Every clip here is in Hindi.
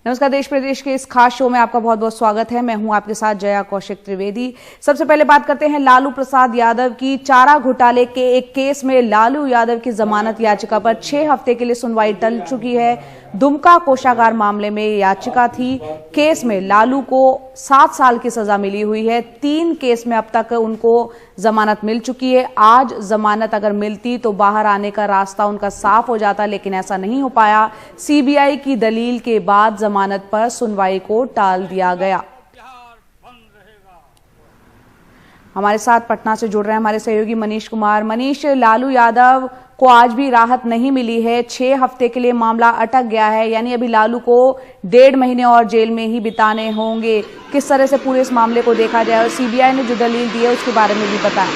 नमस्कार, देश प्रदेश के इस खास शो में आपका बहुत बहुत स्वागत है। मैं हूं आपके साथ जया कौशिक त्रिवेदी। सबसे पहले बात करते हैं लालू प्रसाद यादव की। चारा घोटाले के एक केस में लालू यादव की जमानत याचिका पर 6 हफ्ते के लिए सुनवाई टल चुकी है। दुमका कोषागार मामले में याचिका थी। केस में लालू को 7 साल की सजा मिली हुई है। 3 केस में अब तक उनको जमानत मिल चुकी है। आज जमानत अगर मिलती तो बाहर आने का रास्ता उनका साफ हो जाता, लेकिन ऐसा नहीं हो पाया। सीबीआई की दलील के बाद जमानत पर सुनवाई को टाल दिया गया। हमारे साथ पटना से जुड़ रहे हैं हमारे सहयोगी मनीष कुमार। मनीष, लालू यादव को आज भी राहत नहीं मिली है। 6 हफ्ते के लिए मामला अटक गया है, यानी अभी लालू को 1.5 महीने और जेल में ही बिताने होंगे। किस तरह से पूरे इस मामले को देखा जाए और सीबीआई ने जो दलील दी है उसके बारे में भी बताएं।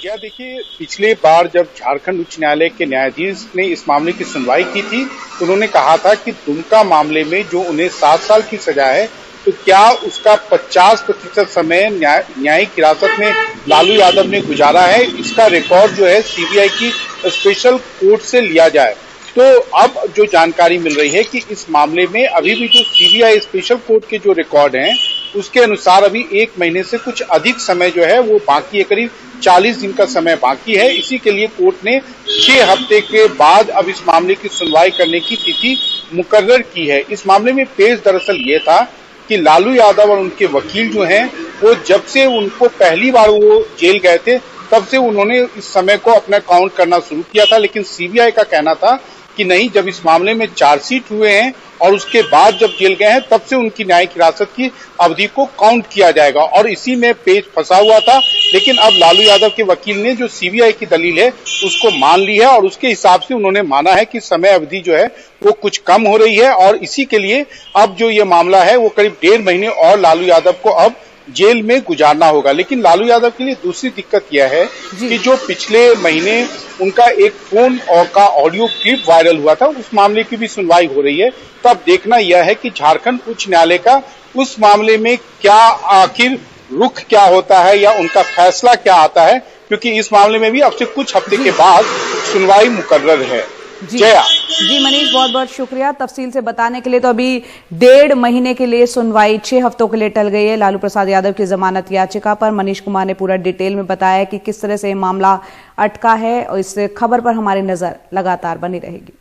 या देखिए, पिछले बार जब झारखंड उच्च न्यायालय के न्यायाधीश ने इस मामले की सुनवाई की थी तो उन्होंने कहा था कि दुमका मामले में जो उन्हें 7 साल की सजा है, तो क्या उसका 50% समय न्यायिक हिरासत में लालू यादव ने गुजारा है, इसका रिकॉर्ड जो है सीबीआई की स्पेशल कोर्ट से लिया जाए। तो अब जो जानकारी मिल रही है कि इस मामले में अभी भी जो सीबीआई स्पेशल कोर्ट के जो रिकॉर्ड हैं उसके अनुसार अभी 1 महीने से कुछ अधिक समय जो है वो बाकी है, करीब 40 दिन का समय बाकी है। इसी के लिए कोर्ट ने 6 हफ्ते के बाद अब इस मामले की सुनवाई करने की तिथि मुकर्रर की है। इस मामले में पेश दरअसल ये था कि लालू यादव और उनके वकील जो हैं वो जब से उनको पहली बार वो जेल गए थे तब से उन्होंने इस समय को अपना काउंट करना शुरू किया था, लेकिन सीबीआई का कहना था कि नहीं, जब इस मामले में चार्जशीट हुए हैं और उसके बाद जब जेल गए हैं तब से उनकी न्यायिक हिरासत की अवधि को काउंट किया जाएगा, और इसी में पेच फंसा हुआ था। लेकिन अब लालू यादव के वकील ने जो सीबीआई की दलील है उसको मान ली है और उसके हिसाब से उन्होंने माना है कि समय अवधि जो है वो कुछ कम हो रही है, और इसी के लिए अब जो ये मामला है वो करीब 1.5 महीने और लालू यादव को अब जेल में गुजारना होगा। लेकिन लालू यादव के लिए दूसरी दिक्कत यह है कि जो पिछले महीने उनका एक फोन का ऑडियो क्लिप वायरल हुआ था, उस मामले की भी सुनवाई हो रही है। तो अब देखना यह है कि झारखंड उच्च न्यायालय का उस मामले में क्या आखिर रुख क्या होता है या उनका फैसला क्या आता है, क्योंकि इस मामले में भी अब से कुछ हफ्ते के बाद सुनवाई मुकर्रर है। जया जी मनीष, बहुत बहुत शुक्रिया तफसील से बताने के लिए। तो अभी 1.5 महीने के लिए सुनवाई 6 हफ्तों के लिए टल गई है लालू प्रसाद यादव की जमानत याचिका पर। मनीष कुमार ने पूरा डिटेल में बताया कि किस तरह से ये मामला अटका है, और इस खबर पर हमारी नजर लगातार बनी रहेगी।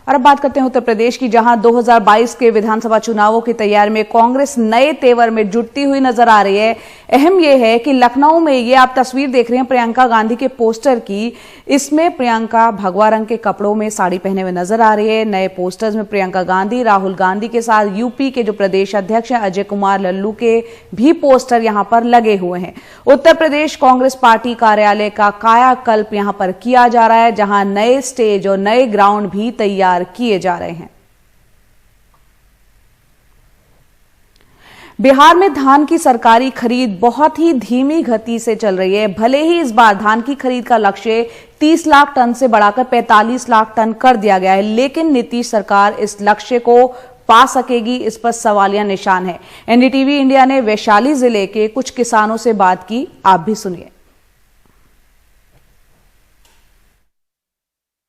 और अब बात करते हैं उत्तर प्रदेश की, जहां 2022 के विधानसभा चुनावों की तैयारी में कांग्रेस नए तेवर में जुटती हुई नजर आ रही है। अहम यह है कि लखनऊ में ये आप तस्वीर देख रहे हैं प्रियंका गांधी के पोस्टर की। इसमें प्रियंका भगवा रंग के कपड़ों में साड़ी पहने हुए नजर आ रही है। नए पोस्टर्स में प्रियंका गांधी, राहुल गांधी के साथ यूपी के जो प्रदेश अध्यक्ष हैं अजय कुमार लल्लू के भी पोस्टर यहां पर लगे हुए हैं। उत्तर प्रदेश कांग्रेस पार्टी कार्यालय का कायाकल्प यहां पर किया जा रहा है, जहां नए स्टेज और नए ग्राउंड भी तैयार किए जा रहे हैं। बिहार में धान की सरकारी खरीद बहुत ही धीमी गति से चल रही है। भले ही इस बार धान की खरीद का लक्ष्य 30 लाख टन से बढ़ाकर 45 लाख टन कर दिया गया है, लेकिन नीतीश सरकार इस लक्ष्य को पा सकेगी, इस पर सवालिया निशान है। एनडीटीवी इंडिया ने वैशाली जिले के कुछ किसानों से बात की, आप भी सुनिए।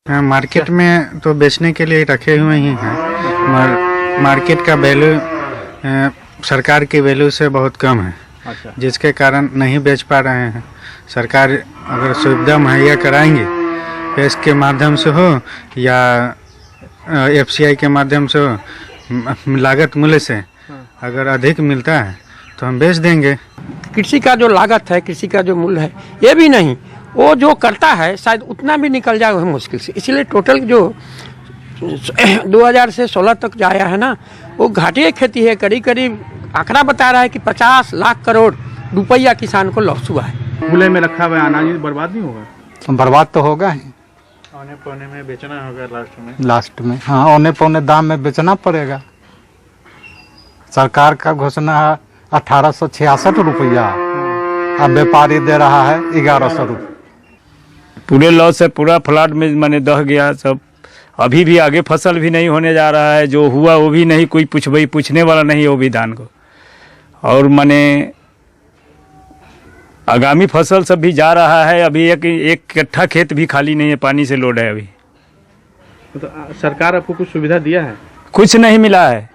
मार्केट में तो बेचने के लिए रखे हुए ही हैं। मार्केट का वैल्यू सरकार की वैल्यू से बहुत कम है। अच्छा। जिसके कारण नहीं बेच पा रहे हैं। सरकार अगर सुविधा मुहैया कराएंगे, पेश के माध्यम से हो या एफसीआई के माध्यम से हो, लागत मूल्य से अगर अधिक मिलता है तो हम बेच देंगे। कृषि का जो लागत है, कृषि का जो मूल्य है, ये भी नहीं, वो जो करता है शायद उतना भी निकल जाए वह मुश्किल से। इसलिए टोटल जो 2000 से 16 तक जो आया है ना, वो घाटे खेती है। करीब करीब आंकड़ा बता रहा है कि 50 लाख करोड़ रुपया किसान को लॉस हुआ है। खुले में रखा हुआ अनाज बर्बाद नहीं होगा? बर्बाद तो होगा ही। औने पौने में बेचना होगा लास्ट में हाँ, औने पौने दाम में बेचना पड़ेगा। सरकार का घोषणा है 1866 रुपया, अब व्यापारी दे रहा है 1100 रुपये। पूरे लॉस है, पूरा फ्लड में माने दह गया सब। अभी भी आगे फसल भी नहीं होने जा रहा है, जो हुआ वो भी नहीं, कोई पूछने वाला नहीं है वो भी धान को। और माने आगामी फसल सब भी जा रहा है। अभी एक कट्ठा खेत भी खाली नहीं है, पानी से लोड है अभी। तो सरकार आपको कुछ सुविधा दिया है? कुछ नहीं मिला है।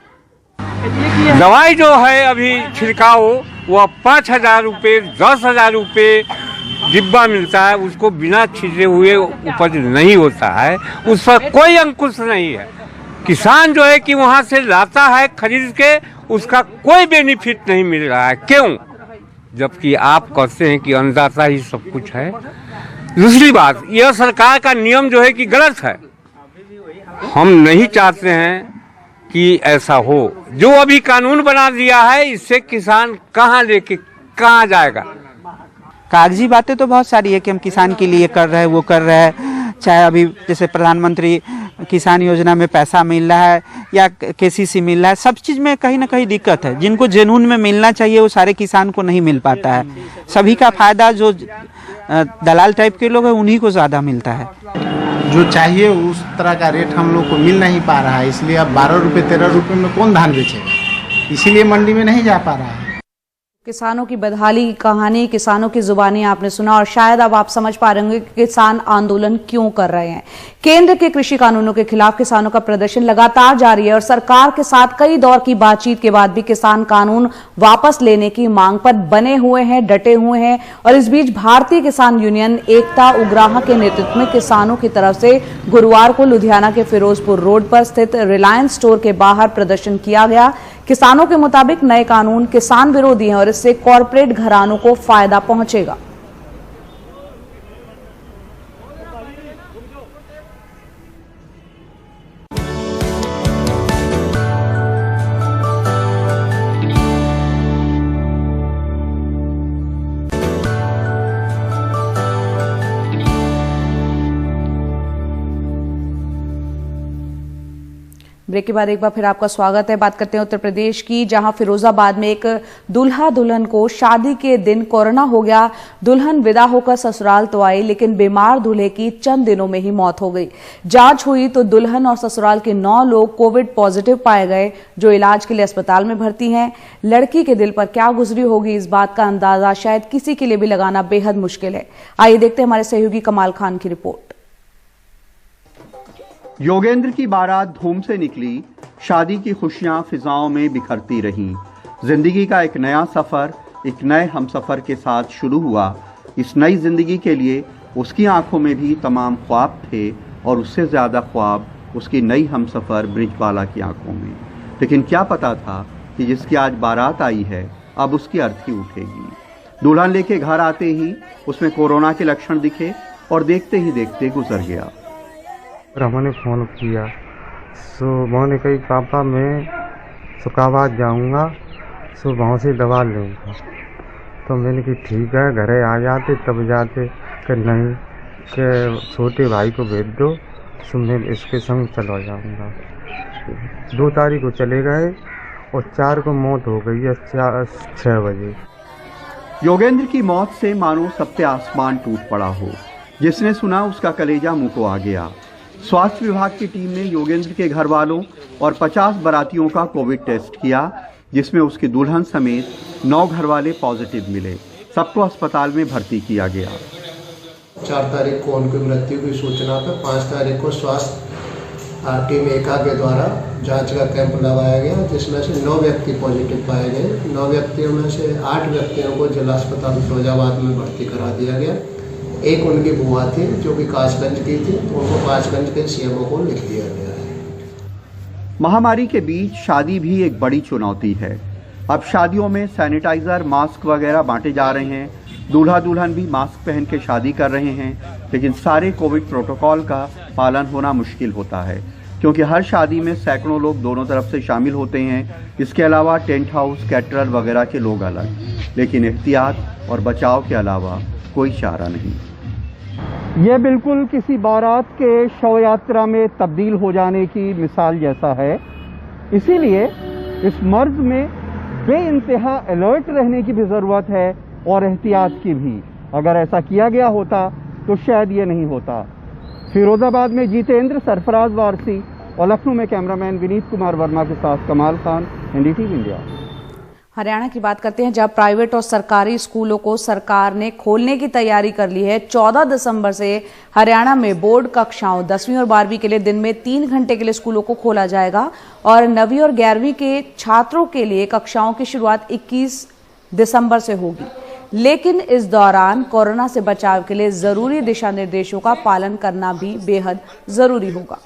दवाई जो है अभी छिड़काव वो 5,000 रुपये 10,000 रुपये डिब्बा मिलता है, उसको बिना छिड़के हुए उपज नहीं होता है, उस पर कोई अंकुश नहीं है। किसान जो है कि वहाँ से लाता है खरीद के, उसका कोई बेनिफिट नहीं मिल रहा है। क्यों? जबकि आप कहते हैं कि अन्नदाता ही सब कुछ है। दूसरी बात, यह सरकार का नियम जो है कि गलत है। हम नहीं चाहते हैं कि ऐसा हो। जो अभी कानून बना दिया है, इससे किसान कहाँ लेके कहाँ जाएगा? कागजी बातें तो बहुत सारी है कि हम किसान के लिए कर रहे हैं, वो कर रहे हैं। चाहे अभी जैसे प्रधानमंत्री किसान योजना में पैसा मिल रहा है या केसीसी मिल रहा है, सब चीज़ में कहीं ना कहीं दिक्कत है। जिनको जेनून में मिलना चाहिए वो सारे किसान को नहीं मिल पाता है। सभी का फायदा जो दलाल टाइप के लोग हैं उन्हीं को ज़्यादा मिलता है। जो चाहिए उस तरह का रेट हम लोग को मिल नहीं पा रहा है, इसलिए अब 12 रुपये 13 रुपये में कौन धान बेचेगा, इसीलिए मंडी में नहीं जा पा रहा है। किसानों की बदहाली की कहानी, किसानों की जुबानी आपने सुना और शायद अब आप समझ पा रहे होंगे कि किसान आंदोलन क्यों कर रहे हैं। केंद्र के कृषि कानूनों के खिलाफ किसानों का प्रदर्शन लगातार जारी है और सरकार के साथ कई दौर की बातचीत के बाद भी किसान कानून वापस लेने की मांग पर बने हुए हैं, डटे हुए हैं। और इस बीच भारतीय किसान यूनियन एकता उग्राह के नेतृत्व में किसानों की तरफ से गुरुवार को लुधियाना के फिरोजपुर रोड पर स्थित रिलायंस स्टोर के बाहर प्रदर्शन किया गया। किसानों के मुताबिक नए कानून किसान विरोधी हैं और इससे कॉरपोरेट घरानों को फायदा पहुंचेगा। ब्रेक के बाद एक बार फिर आपका स्वागत है। बात करते हैं उत्तर प्रदेश की, जहां फिरोजाबाद में एक दूल्हा दुल्हन को शादी के दिन कोरोना हो गया। दुल्हन विदा होकर ससुराल तो आई, लेकिन बीमार दूल्हे की चंद दिनों में ही मौत हो गई। जांच हुई तो दुल्हन और ससुराल के 9 लोग कोविड पॉजिटिव पाए गए, जो इलाज के लिए अस्पताल में भर्ती हैं। लड़की के दिल पर क्या गुजरी होगी, इस बात का अंदाजा शायद किसी के लिए भी लगाना बेहद मुश्किल है। आइए देखते हैं हमारे सहयोगी कमाल खान की रिपोर्ट। योगेंद्र की बारात धूम से निकली, शादी की खुशियां फिजाओं में बिखरती रहीं। जिंदगी का एक नया सफर एक नए हमसफर के साथ शुरू हुआ। इस नई जिंदगी के लिए उसकी आंखों में भी तमाम ख्वाब थे और उससे ज्यादा ख्वाब उसकी नई हमसफर ब्रिजबाला की आंखों में। लेकिन क्या पता था कि जिसकी आज बारात आई है अब उसकी अर्थी उठेगी। दुल्हन लेके घर आते ही उसमें कोरोना के लक्षण दिखे और देखते ही देखते गुजर गया। मैंने फ़ोन किया सो मैंने कही पापा मैं शुक्राबाद जाऊंगा, सो वहाँ से दवा लूँगा। तो मैंने कहा ठीक है, घरे आ जाते तब जाते कि नहीं कि छोटे भाई को भेज दो, सो मैं इसके संग चला जाऊंगा। 2 तारीख को चले गए और 4 को मौत हो गई है 6 बजे। योगेंद्र की मौत से मानो सब पे आसमान टूट पड़ा हो। जिसने सुना उसका कलेजा मुंह को आ गया। स्वास्थ्य विभाग की टीम ने योगेंद्र के घर वालों और 50 बारातियों का कोविड टेस्ट किया, जिसमें उसकी दुल्हन समेत 9 घर वाले पॉजिटिव मिले। सबको अस्पताल में भर्ती किया गया। 4 तारीख को उनकी मृत्यु की सूचना पर 5 तारीख को स्वास्थ्य टीम एका के द्वारा जांच का कैंप लगाया गया, जिसमें से 9 व्यक्ति पॉजिटिव पाए गए। 9 व्यक्तियों में से 8 व्यक्तियों को जिला अस्पताल फिरोजाबाद में भर्ती करा दिया गया। एक उनकी बुआ थी जो कि कासगंज की थी, उनको कासगंज के सीएमओ को लिख दिया गया है। महामारी के बीच शादी भी एक बड़ी चुनौती है। अब शादियों में सैनिटाइजर, मास्क वगैरह बांटे जा रहे हैं। दूल्हा दुल्हन भी मास्क पहन के शादी कर रहे हैं, लेकिन सारे कोविड प्रोटोकॉल का पालन होना मुश्किल होता है, क्योंकि हर शादी में सैकड़ों लोग दोनों तरफ से शामिल होते हैं। इसके अलावा टेंट हाउस, कैटरर वगैरह के लोग अलग। लेकिन एहतियात और बचाव के अलावा कोई चारा नहीं। यह बिल्कुल किसी बारात के शव यात्रा में तब्दील हो जाने की मिसाल जैसा है। इसीलिए इस मर्ज में बेइंतहा अलर्ट रहने की भी ज़रूरत है और एहतियात की भी। अगर ऐसा किया गया होता तो शायद ये नहीं होता। फिरोजाबाद में जितेंद्र, सरफराज वारसी और लखनऊ में कैमरामैन विनीत कुमार वर्मा के साथ कमाल खान, एनडीटीवी इंडिया। हरियाणा की बात करते हैं, जहां प्राइवेट और सरकारी स्कूलों को सरकार ने खोलने की तैयारी कर ली है। 14 दिसंबर से हरियाणा में बोर्ड कक्षाओं 10वीं और 12वीं के लिए दिन में 3 घंटे के लिए स्कूलों को खोला जाएगा और 9वीं और 11वीं के छात्रों के लिए कक्षाओं की शुरुआत 21 दिसंबर से होगी। लेकिन इस दौरान कोरोना से बचाव के लिए जरूरी दिशा निर्देशों का पालन करना भी बेहद जरूरी होगा।